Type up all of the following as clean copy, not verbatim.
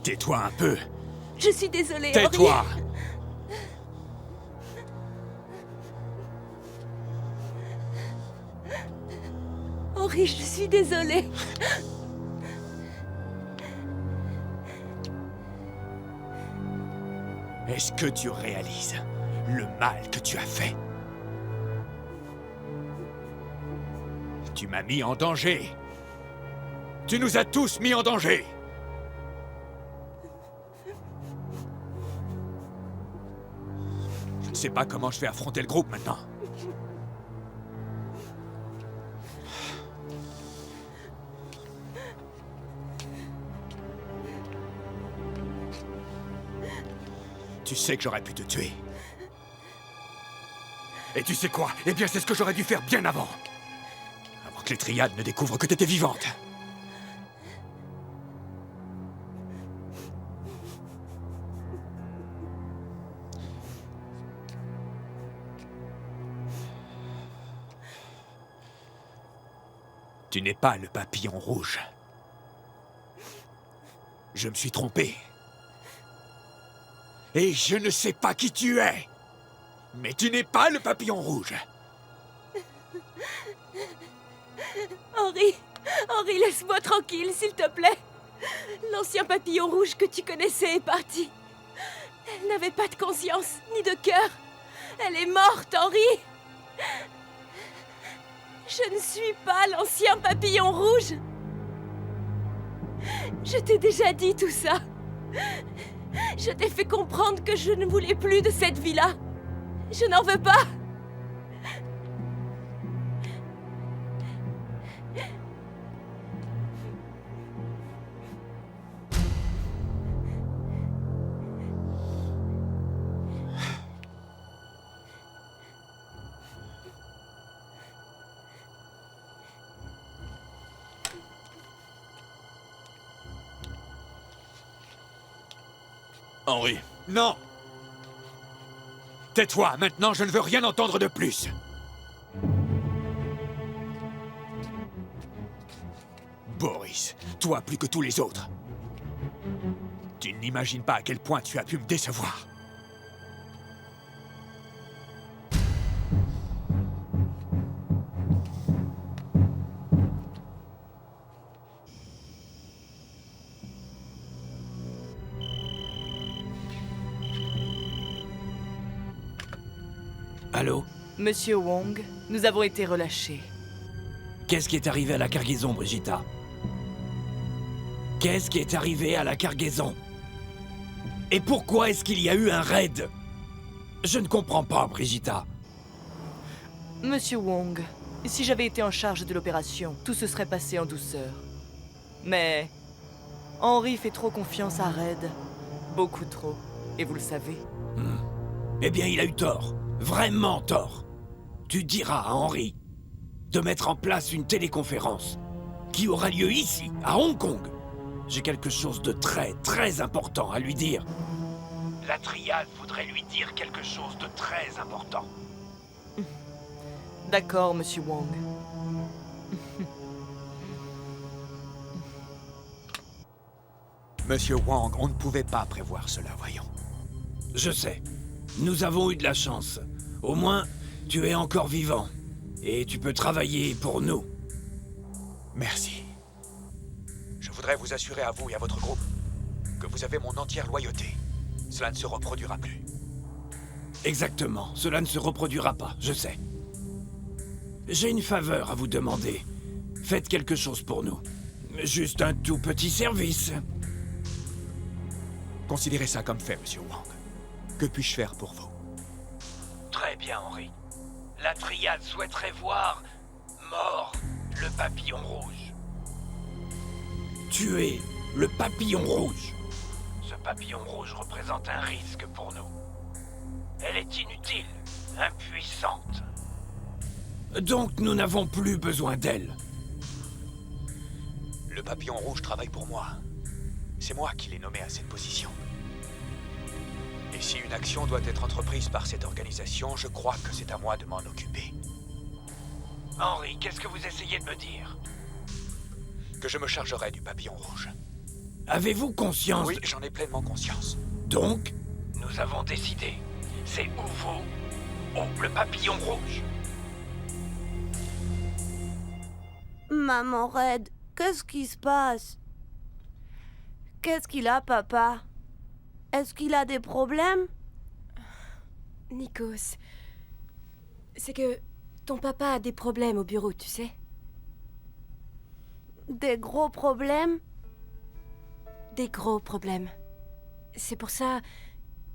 Tais-toi un peu. Je suis désolée, Tais-toi. Henri, je suis désolée. Est-ce que tu réalises le mal que tu as fait? Tu m'as mis en danger. Tu nous as tous mis en danger. Je ne sais pas comment je vais affronter le groupe maintenant. Tu sais que j'aurais pu te tuer. Et tu sais quoi? Eh bien, c'est ce que j'aurais dû faire bien avant. Avant que les triades ne découvrent que t'étais vivante. Tu n'es pas le papillon rouge. Je me suis trompé. Et je ne sais pas qui tu es. Mais tu n'es pas le papillon rouge. Henri, laisse-moi tranquille, s'il te plaît. L'ancien papillon rouge que tu connaissais est parti. Elle n'avait pas de conscience, ni de cœur. Elle est morte, Henri. Je ne suis pas l'ancien papillon rouge. Je t'ai déjà dit tout ça. Je t'ai fait comprendre que je ne voulais plus de cette vie-là. Je n'en veux pas. Henri. Non! Tais-toi, maintenant je ne veux rien entendre de plus. Boris, toi plus que tous les autres. Tu n'imagines pas à quel point tu as pu me décevoir. Allô? Monsieur Wong, nous avons été relâchés. Qu'est-ce qui est arrivé à la cargaison, Brigitta? Qu'est-ce qui est arrivé à la cargaison? Et pourquoi est-ce qu'il y a eu un raid? Je ne comprends pas, Brigitta. Monsieur Wong, si j'avais été en charge de l'opération, tout se serait passé en douceur. Mais Henri fait trop confiance à Red. Beaucoup trop. Et vous le savez. Eh bien, il a eu tort. Vraiment tort. Tu diras à Henri de mettre en place une téléconférence qui aura lieu ici, à Hong Kong. J'ai quelque chose de très, très important à lui dire. La triade voudrait lui dire quelque chose de très important. D'accord, Monsieur Wong. Monsieur Wang, on ne pouvait pas prévoir cela, voyons. Je sais. Nous avons eu de la chance. Au moins, tu es encore vivant. Et tu peux travailler pour nous. Merci. Je voudrais vous assurer à vous et à votre groupe que vous avez mon entière loyauté. Cela ne se reproduira plus. Exactement. Cela ne se reproduira pas, je sais. J'ai une faveur à vous demander. Faites quelque chose pour nous. Juste un tout petit service. Considérez ça comme fait, Monsieur Wang. Que puis-je faire pour vous? Très bien, Henri. La triade souhaiterait voir mort le papillon rouge. Tuer le papillon rouge. Ce papillon rouge représente un risque pour nous. Elle est inutile, impuissante. Donc nous n'avons plus besoin d'elle. Le papillon rouge travaille pour moi. C'est moi qui l'ai nommé à cette position. Et si une action doit être entreprise par cette organisation, je crois que c'est à moi de m'en occuper. Henri, qu'est-ce que vous essayez de me dire? que je me chargerai du papillon rouge. Avez-vous conscience Oui, j'en ai pleinement conscience. Donc, nous avons décidé. C'est ou vous, ou le papillon rouge. Maman Red, qu'est-ce qui se passe? Qu'est-ce qu'il a, papa? Est-ce qu'il a des problèmes? Nikos, c'est que ton papa a des problèmes au bureau, tu sais. Des gros problèmes? Des gros problèmes. C'est pour ça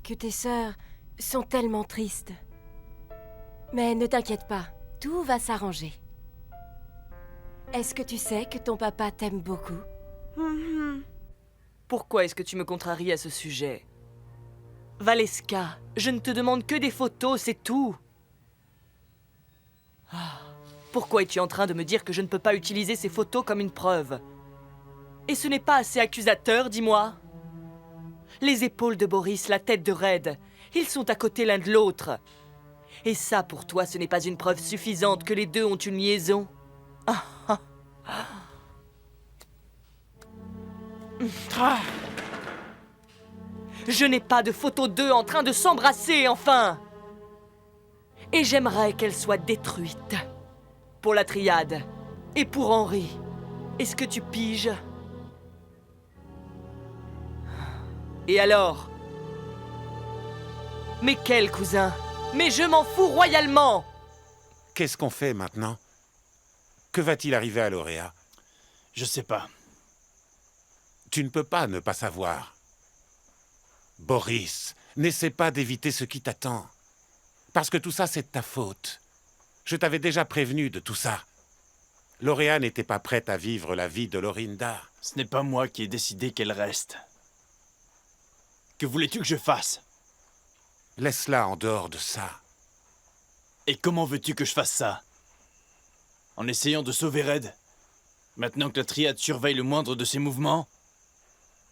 que tes sœurs sont tellement tristes. Mais ne t'inquiète pas, tout va s'arranger. Est-ce que tu sais que ton papa t'aime beaucoup? Pourquoi est-ce que tu me contraries à ce sujet? Valeska, je ne te demande que des photos, c'est tout. Pourquoi es-tu en train de me dire que je ne peux pas utiliser ces photos comme une preuve? Et ce n'est pas assez accusateur, dis-moi? Les épaules de Boris, la tête de Red, ils sont à côté l'un de l'autre. Et ça, pour toi, ce n'est pas une preuve suffisante que les deux ont une liaison? Je n'ai pas de photo d'eux en train de s'embrasser, enfin! Et j'aimerais qu'elle soit détruite. Pour la triade. Et pour Henri. Est-ce que tu piges? Et alors? Mais quel cousin? Mais je m'en fous royalement! Qu'est-ce qu'on fait maintenant? Que va-t-il arriver à Lauréat? Je sais pas. Tu ne peux pas ne pas savoir. Boris, n'essaie pas d'éviter ce qui t'attend. Parce que tout ça, c'est de ta faute. Je t'avais déjà prévenu de tout ça. Lauréat n'était pas prête à vivre la vie de Lorinda. Ce n'est pas moi qui ai décidé qu'elle reste. Que voulais-tu que je fasse? Laisse-la en dehors de ça. Et comment veux-tu que je fasse ça? En essayant de sauver Red? Maintenant que la triade surveille le moindre de ses mouvements?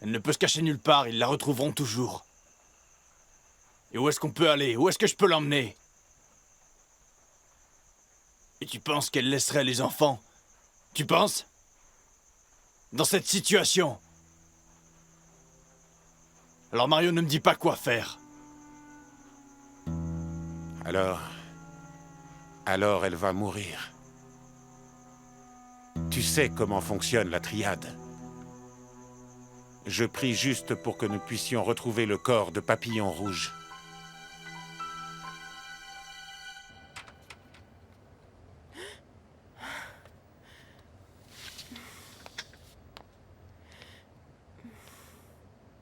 Elle ne peut se cacher nulle part, ils la retrouveront toujours. Et où est-ce qu'on peut aller? Où est-ce que je peux l'emmener? Et tu penses qu'elle laisserait les enfants? Tu penses? Dans cette situation? Alors Mario, ne me dis pas quoi faire. Alors elle va mourir. Tu sais comment fonctionne la triade. Je prie juste pour que nous puissions retrouver le corps de Papillon Rouge.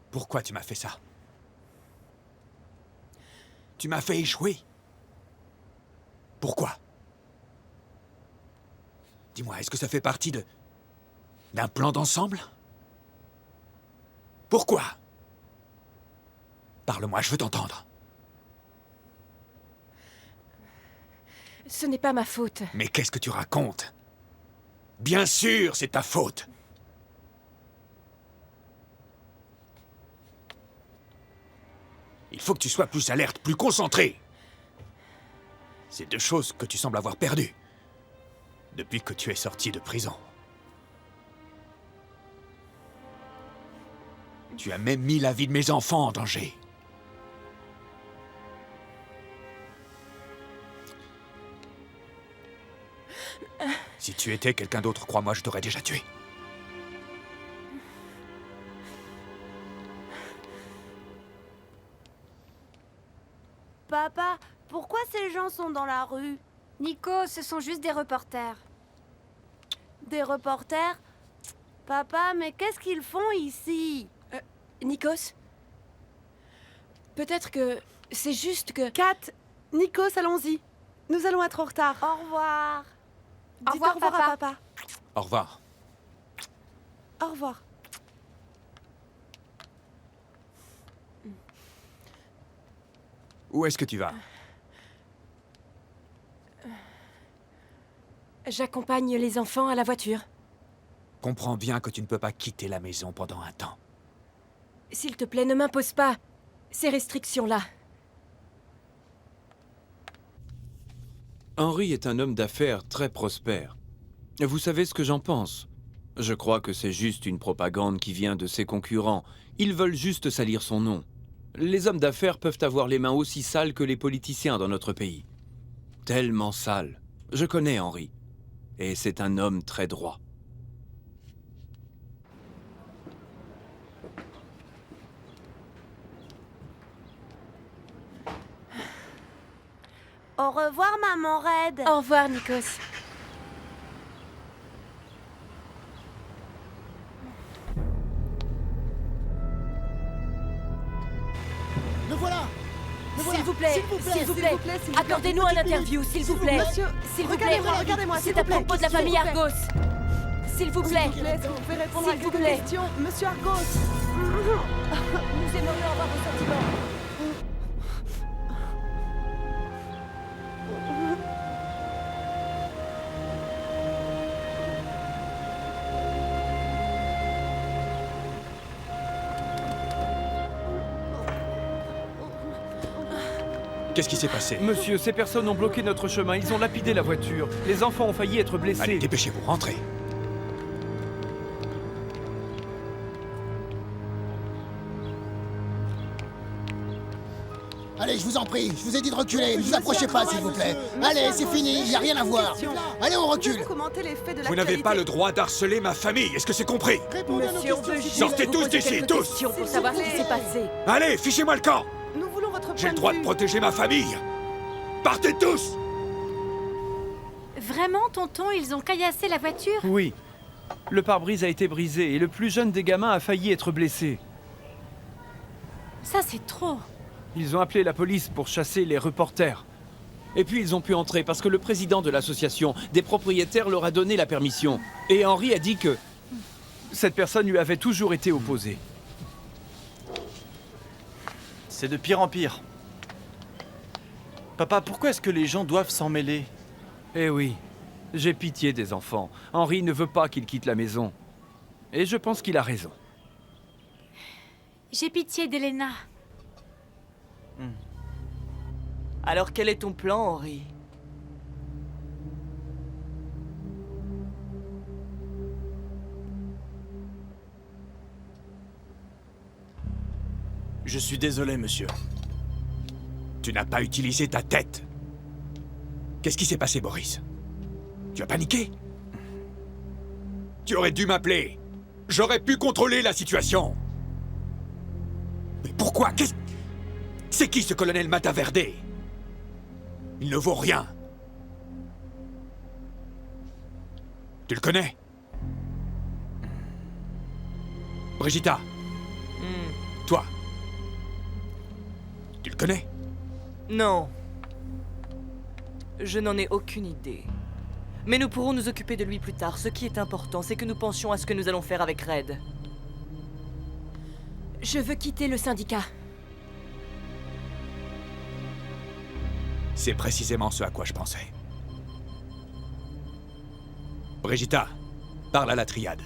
Pourquoi tu m'as fait ça? Tu m'as fait échouer. Pourquoi? Dis-moi, est-ce que ça fait partie d'un plan d'ensemble? Pourquoi? Parle-moi, je veux t'entendre. Ce n'est pas ma faute. Mais qu'est-ce que tu racontes? Bien sûr, c'est ta faute. Il faut que tu sois plus alerte, plus concentré. C'est deux choses que tu sembles avoir perdues depuis que tu es sorti de prison. Tu as même mis la vie de mes enfants en danger. Si tu étais quelqu'un d'autre, crois-moi, je t'aurais déjà tué. Papa, pourquoi ces gens sont dans la rue? Nico, ce sont juste des reporters. Des reporters? Papa, mais qu'est-ce qu'ils font ici? Nikos? Peut-être que c'est juste que... Kat, Nikos, allons-y. Nous allons être en retard. Au revoir. Au Dites revoir, au revoir papa. à papa. Au revoir. Au revoir. Où est-ce que tu vas? J'accompagne les enfants à la voiture. Comprends bien que tu ne peux pas quitter la maison pendant un temps. S'il te plaît, ne m'impose pas ces restrictions-là. Henri est un homme d'affaires très prospère. Vous savez ce que j'en pense? Je crois que c'est juste une propagande qui vient de ses concurrents. Ils veulent juste salir son nom. Les hommes d'affaires peuvent avoir les mains aussi sales que les politiciens dans notre pays. Tellement sales. Je connais Henry. Et c'est un homme très droit. Au revoir, maman Red. Au revoir, Nikos. S'il vous plaît, s'il vous plaît, accordez-nous un interview, s'il vous plaît. Monsieur, S'il vous plaît, regardez-moi, c'est à propos de la famille Argos. S'il vous plaît, Est-ce que vous pouvez répondre à s'il vous quelques plaît. questions, Monsieur Argos? Nous aimerions avoir vos sentiments. Qu'est-ce qui s'est passé? Monsieur, ces personnes ont bloqué notre chemin, ils ont lapidé la voiture. Les enfants ont failli être blessés. Allez, dépêchez-vous, rentrez. Allez, je vous en prie, je vous ai dit de reculer, ne vous approchez pas s'il vous plaît. Allez, c'est fini, il n'y a rien à voir. Allez, on recule. Pouvez-vous commenter les faits de Vous n'avez pas le droit d'harceler ma famille, est-ce que c'est compris? Monsieur, on veut juste Sortez vous tous poser d'ici, quelques tous. questions pour savoir ce qui s'est passé. Allez, fichez-moi le camp! Nous voulons votre J'ai point le droit de de vue. protéger ma famille! Partez tous! Vraiment, tonton, ils ont caillassé la voiture? Oui. Le pare-brise a été brisé et le plus jeune des gamins a failli être blessé. Ça, c'est trop. Ils ont appelé la police pour chasser les reporters. Et puis ils ont pu entrer parce que le président de l'association des propriétaires leur a donné la permission. Et Henry a dit que... Cette personne lui avait toujours été opposée. C'est de pire en pire. Papa, pourquoi est-ce que les gens doivent s'en mêler? Eh oui, j'ai pitié des enfants. Henry ne veut pas qu'ils quittent la maison. Et je pense qu'il a raison. J'ai pitié d'Elena. Alors quel est ton plan, Henry? Je suis désolé, monsieur. Tu n'as pas utilisé ta tête. Qu'est-ce qui s'est passé, Boris? Tu as paniqué? Tu aurais dû m'appeler. J'aurais pu contrôler la situation. Mais pourquoi? C'est qui ce colonel Mataverde? Il ne vaut rien. Tu le connais? Brigitta, toi, tu le connais? Non. Je n'en ai aucune idée. Mais nous pourrons nous occuper de lui plus tard. Ce qui est important, c'est que nous pensions à ce que nous allons faire avec Red. Je veux quitter le syndicat. C'est précisément ce à quoi je pensais. Brigitta, parle à la triade.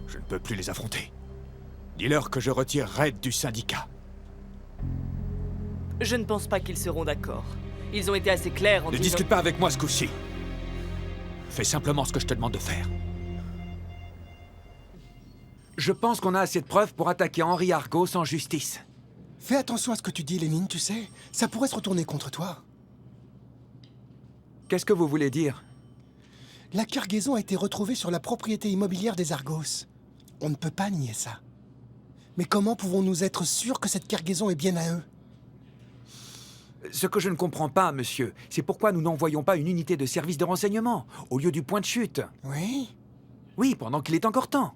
Je ne peux plus les affronter. Dis-leur que je retire Red du syndicat. Je ne pense pas qu'ils seront d'accord. Ils ont été assez clairs en Ne disant... discute pas avec moi ce coup-ci. Fais simplement ce que je te demande de faire. Je pense qu'on a assez de preuves pour attaquer Henry Argos en justice. Fais attention à ce que tu dis, Lénine, tu sais. Ça pourrait se retourner contre toi. Qu'est-ce que vous voulez dire? La cargaison a été retrouvée sur la propriété immobilière des Argos. On ne peut pas nier ça. Mais comment pouvons-nous être sûrs que cette cargaison est bien à eux? Ce que je ne comprends pas, monsieur, c'est pourquoi nous n'envoyons pas une unité de service de renseignement au lieu du point de chute. Oui? Oui, pendant qu'il est encore temps.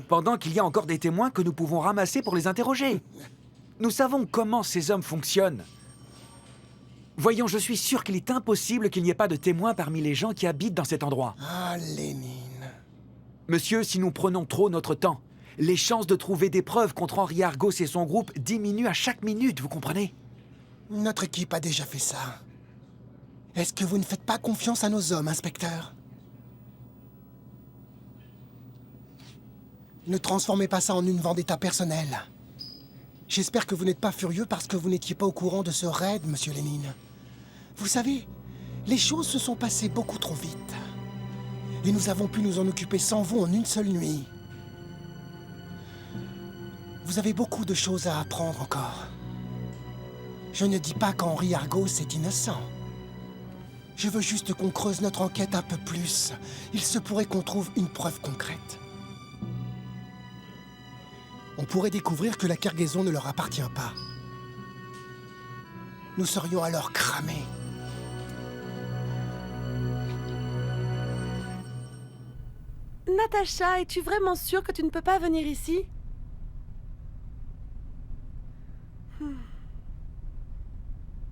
Pendant qu'il y a encore des témoins que nous pouvons ramasser pour les interroger. Nous savons comment ces hommes fonctionnent. Voyons, je suis sûr qu'il est impossible qu'il n'y ait pas de témoins parmi les gens qui habitent dans cet endroit. Ah, Lénine. Monsieur, si nous prenons trop notre temps, les chances de trouver des preuves contre Henry Argos et son groupe diminuent à chaque minute, vous comprenez? Notre équipe a déjà fait ça. Est-ce que vous ne faites pas confiance à nos hommes, inspecteur? Ne transformez pas ça en une vendetta personnelle. J'espère que vous n'êtes pas furieux parce que vous n'étiez pas au courant de ce raid, monsieur Lénine. Vous savez, les choses se sont passées beaucoup trop vite. Et nous avons pu nous en occuper sans vous en une seule nuit. Vous avez beaucoup de choses à apprendre encore. Je ne dis pas qu'Henri Argos est innocent. Je veux juste qu'on creuse notre enquête un peu plus. Il se pourrait qu'on trouve une preuve concrète. On pourrait découvrir que la cargaison ne leur appartient pas. Nous serions alors cramés. Natacha, es-tu vraiment sûre que tu ne peux pas venir ici?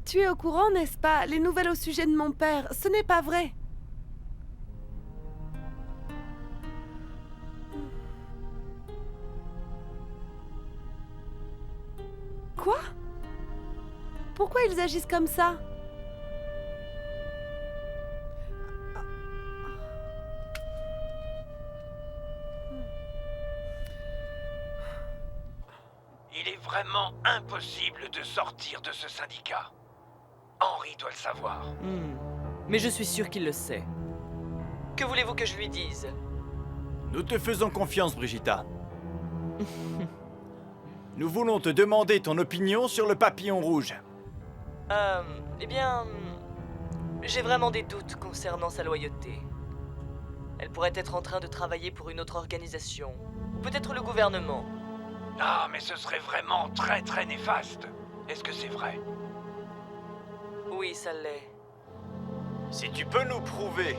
Tu es au courant, n'est-ce pas? Les nouvelles au sujet de mon père, ce n'est pas vrai. Quoi? Pourquoi ils agissent comme ça? Il est vraiment impossible de sortir de ce syndicat. Henri doit le savoir. Mais je suis sûr qu'il le sait. Que voulez-vous que je lui dise? Nous te faisons confiance, Brigitta. Nous voulons te demander ton opinion sur le papillon rouge. Eh bien... J'ai vraiment des doutes concernant sa loyauté. Elle pourrait être en train de travailler pour une autre organisation. Ou peut-être le gouvernement. Ah, mais ce serait vraiment très très néfaste. Est-ce que c'est vrai? Oui, ça l'est. Si tu peux nous prouver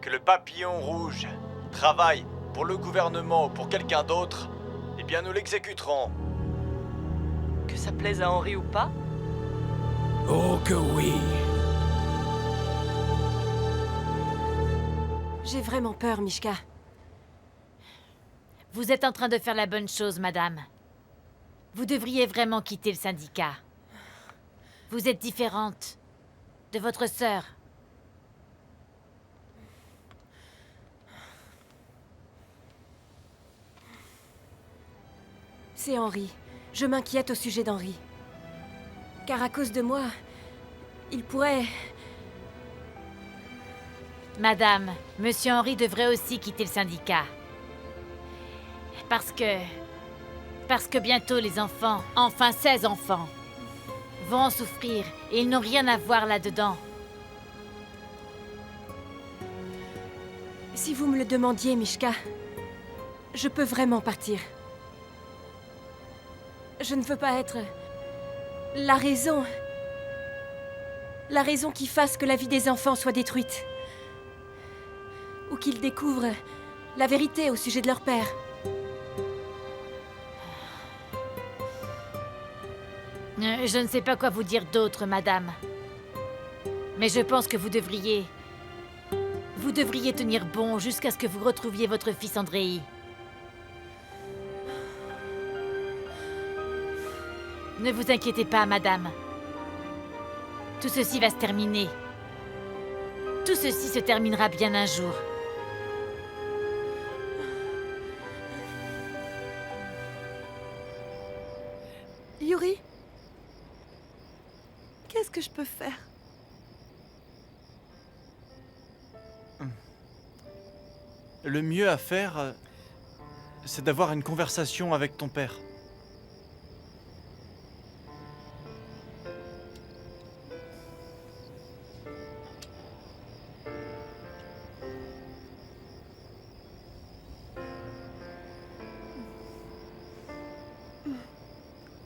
que le papillon rouge travaille pour le gouvernement ou pour quelqu'un d'autre, eh bien nous l'exécuterons. Que ça plaise à Henri ou pas? Oh que oui! J'ai vraiment peur, Mishka. Vous êtes en train de faire la bonne chose, madame. Vous devriez vraiment quitter le syndicat. Vous êtes différente de votre sœur. C'est Henri. Je m'inquiète au sujet d'Henri. Car à cause de moi, il pourrait... Madame, Monsieur Henri devrait aussi quitter le syndicat. Parce que bientôt les enfants, enfin 16 enfants, vont en souffrir et ils n'ont rien à voir là-dedans. Si vous me le demandiez, Mishka, je peux vraiment partir. Je ne veux pas être la raison qui fasse que la vie des enfants soit détruite. Ou qu'ils découvrent la vérité au sujet de leur père. Je ne sais pas quoi vous dire d'autre, madame. Mais je pense que vous devriez tenir bon jusqu'à ce que vous retrouviez votre fils Andrei. Ne vous inquiétez pas, madame. Tout ceci va se terminer. Tout ceci se terminera bien un jour. Yuri? Qu'est-ce que je peux faire? Le mieux à faire, c'est d'avoir une conversation avec ton père.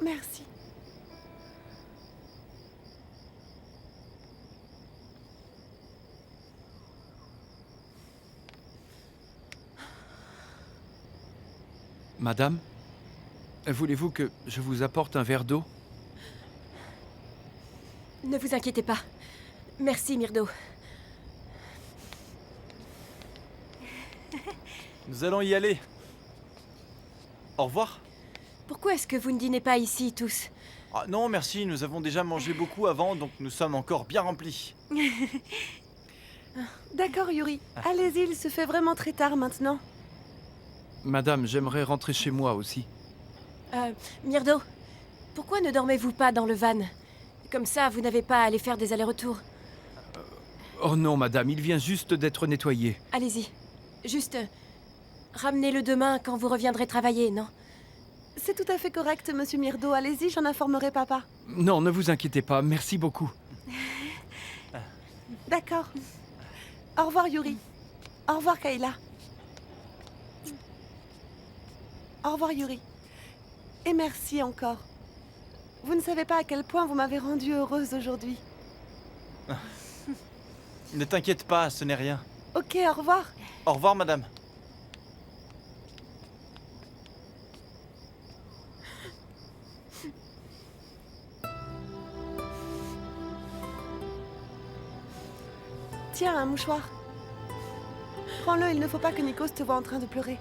Merci. Madame, voulez-vous que je vous apporte un verre d'eau? Ne vous inquiétez pas. Merci, Myrdo. Nous allons y aller. Au revoir. Pourquoi est-ce que vous ne dînez pas ici, tous? Ah non, merci, nous avons déjà mangé beaucoup avant, donc nous sommes encore bien remplis. D'accord, Yuri. Allez-y, il se fait vraiment très tard maintenant. Madame, j'aimerais rentrer chez moi aussi. Myrdo, pourquoi ne dormez-vous pas dans le van? Comme ça, vous n'avez pas à aller faire des allers-retours. Oh non, madame, il vient juste d'être nettoyé. Allez-y. Juste, ramenez-le demain quand vous reviendrez travailler, non? C'est tout à fait correct, monsieur Myrdo. Allez-y, j'en informerai papa. Non, ne vous inquiétez pas, merci beaucoup. D'accord. Au revoir, Yuri. Au revoir, Kayla. Au revoir, Yuri. Et merci encore. Vous ne savez pas à quel point vous m'avez rendue heureuse aujourd'hui. Ne t'inquiète pas, ce n'est rien. Ok, au revoir. Au revoir, madame. Tiens, un mouchoir. Prends-le, il ne faut pas que Nikos te voie en train de pleurer.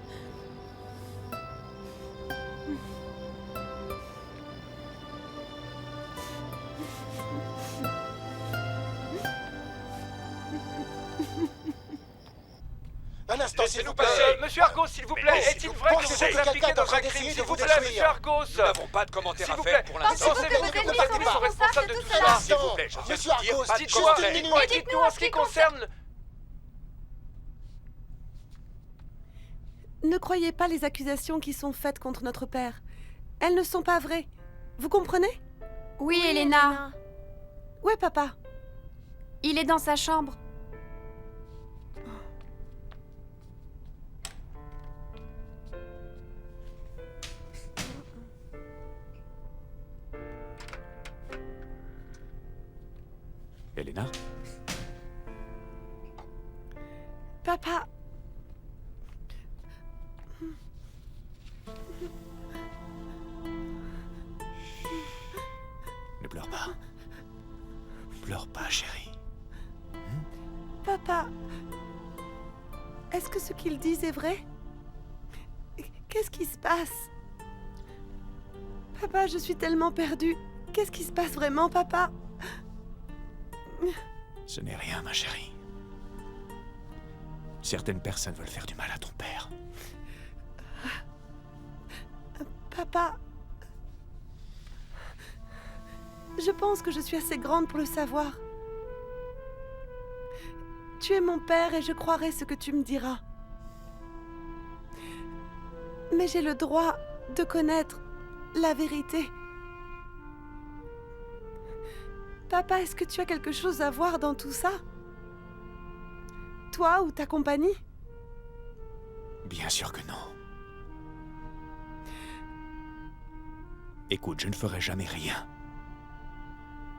Un instant, s'il vous plaît. Monsieur Argos, s'il vous plaît, est-il vrai que vous êtes impliqué dans un crime? S'il vous plaît, monsieur Argos. Nous n'avons pas de commentaires S'il à vous faire plaît, pour l'instant. pensez-vous que vos ennemis sont responsables de tout Un cela? S'il vous instant, plaît, je viens de monsieur vous dire, Argos, pas de dites-moi, commentaires. Dites-nous en ce qui concerne... Ne croyez pas les accusations qui sont faites contre notre père. Elles ne sont pas vraies. Vous comprenez? Oui, Elena. Où est papa? Il est dans sa chambre. Elena? Papa. Ne pleure pas. Pleure pas, chérie. Papa. Est-ce que ce qu'ils disent est vrai? Qu'est-ce qui se passe? Papa, je suis tellement perdue. Qu'est-ce qui se passe vraiment, papa? Ce n'est rien, ma chérie. Certaines personnes veulent faire du mal à ton père. Papa. Je pense que je suis assez grande pour le savoir. Tu es mon père et je croirai ce que tu me diras. Mais j'ai le droit de connaître la vérité. Papa, est-ce que tu as quelque chose à voir dans tout ça? Toi ou ta compagnie? Bien sûr que non. Écoute, je ne ferai jamais rien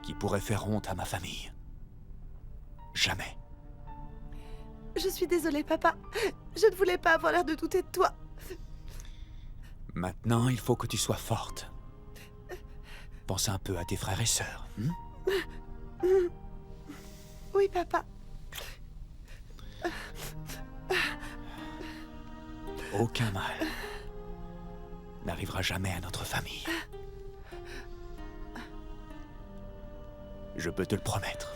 qui pourrait faire honte à ma famille. Jamais. Je suis désolée, papa. Je ne voulais pas avoir l'air de douter de toi. Maintenant, il faut que tu sois forte. Pense un peu à tes frères et sœurs. Oui, papa. Aucun mal n'arrivera jamais à notre famille. Je peux te le promettre.